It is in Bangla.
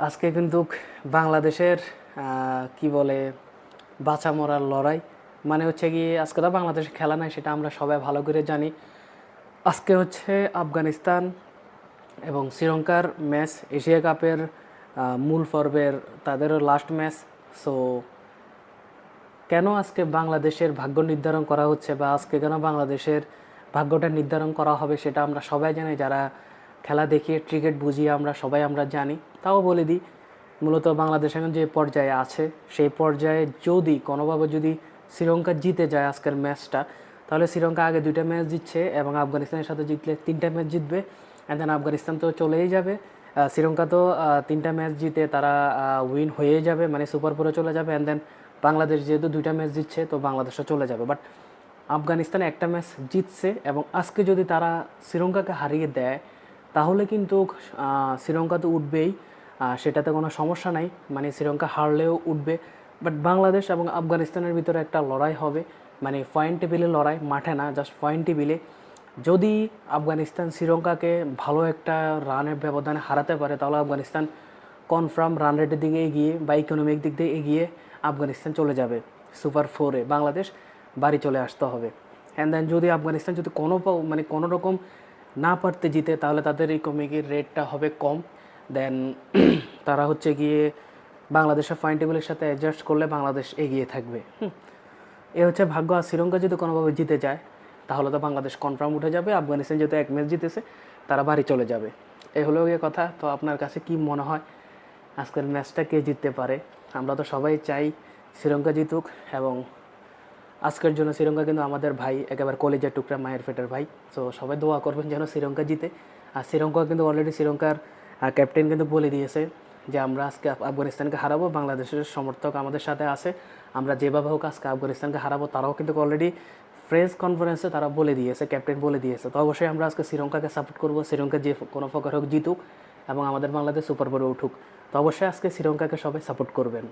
আজকে কিন্তু বাংলাদেশের কি বলে বাঁচা মরার লড়াই। মানে হচ্ছে কি, আজকে তো বাংলাদেশের খেলা নাই, সেটা আমরা সবাই ভালো করে জানি। আজকে হচ্ছে আফগানিস্তান এবং শ্রীলঙ্কার ম্যাচ, এশিয়া কাপের মূল পর্বের তাদেরও লাস্ট ম্যাচ। সো কেন আজকে বাংলাদেশের ভাগ্য নির্ধারণ করা হচ্ছে, বা আজকে কেন বাংলাদেশের ভাগ্যটা নির্ধারণ করা হবে, সেটা আমরা সবাই জানি। যারা খেলা দেখিয়ে ক্রিকেট বুঝিয়ে আমরা জানি। তাও বলে দিই, মূলত বাংলাদেশ এখন যে পর্যায়ে আছে, সেই পর্যায়ে যদি কোনোভাবে যদি শ্রীলঙ্কা জিতে যায় আজকের ম্যাচটা, তাহলে শ্রীলঙ্কা আগে 2টা ম্যাচ জিতছে এবং আফগানিস্তানের সাথে জিতলে 3টা ম্যাচ জিতবে। অ্যান্ড দেন আফগানিস্তান তো চলেই যাবে। শ্রীলঙ্কা তো 3টা ম্যাচ জিতে তারা উইন হয়ে যাবে, মানে সুপার ফোরে চলে যাবে। অ্যান্ড দেন বাংলাদেশ যেহেতু 2টা ম্যাচ জিতছে, তো বাংলাদেশও চলে যাবে। বাট আফগানিস্তান একটা ম্যাচ জিতছে, এবং আজকে যদি তারা শ্রীলঙ্কাকে হারিয়ে দেয়, তাহলে কিন্তু শ্রীলঙ্কা তো উঠবেই, সেটাতে কোনো সমস্যা নাই। মানে শ্রীলঙ্কা হারলেও উঠবে। বাট বাংলাদেশ এবং আফগানিস্তানের ভিতরে একটা লড়াই হবে, মানে পয়েন্ট টেবিলে লড়াই, মাঠে না, জাস্ট পয়েন্ট টেবিলে। যদি আফগানিস্তান শ্রীলঙ্কাকে ভালো একটা রানের ব্যবধানে হারাতে পারে, তাহলে আফগানিস্তান কনফার্ম রান রেটের দিকে এগিয়ে বা ইকোনমিক দিক দিয়ে এগিয়ে আফগানিস্তান চলে যাবে সুপার ফোরে। বাংলাদেশ বাড়ি চলে আসতে হবে। অ্যান্ড দেন যদি আফগানিস্তান যদি কোনো রকম না পারতে জিতে, তাহলে তাদের ইকোনমিকের রেটটা হবে কম। দেন তারা হচ্ছে গিয়ে বাংলাদেশের পয়েন্ট টেবিলের সাথে অ্যাডজাস্ট করলে বাংলাদেশ এগিয়ে থাকবে। এ হচ্ছে ভাগ্য। আর শ্রীলঙ্কা যদি কোনোভাবে জিতে যায়, তাহলে তো বাংলাদেশ কনফার্ম উঠে যাবে। আফগানিস্তান যেহেতু 1 ম্যাচ জিতেছে, তারা বাড়ি চলে যাবে। এই হলো গিয়ে কথা। তো আপনার কাছে কি মনে হয় আজকের ম্যাচটা কে জিততে পারে? আমরা তো সবাই চাই শ্রীলঙ্কা জিতুক, এবং আজকের জন্য শ্রীলঙ্কা কিন্তু আমাদের ভাই, একেবারে কলিজার টুকরা, মায়ের পেটের ভাই। তো সবাই দোয়া করবেন যেন শ্রীলঙ্কা জিতে। আর শ্রীলঙ্কা কিন্তু অলরেডি, শ্রীলঙ্কার ক্যাপ্টেন কিন্তু বলে দিয়েছে যে আমরা আজকে আফগানিস্তানকে হারাবো, বাংলাদেশের সমর্থক আমাদের সাথে আছে, আমরা যেভাবে হোক আজকে আফগানিস্তানকে হারাবো। তারাও কিন্তু অলরেডি প্রেস কনফারেন্সে তারা বলে দিয়েছে, ক্যাপ্টেন বলে দিয়েছে। তো অবশ্যই আমরা আজকে শ্রীলঙ্কাকে সাপোর্ট করবো। শ্রীলঙ্কা যে কোনো প্রকার হোক জিতুক, এবং আমাদের বাংলাদেশ সুপার ফোরে উঠুক। তো অবশ্যই আজকে শ্রীলঙ্কাকে সবাই সাপোর্ট করবেন।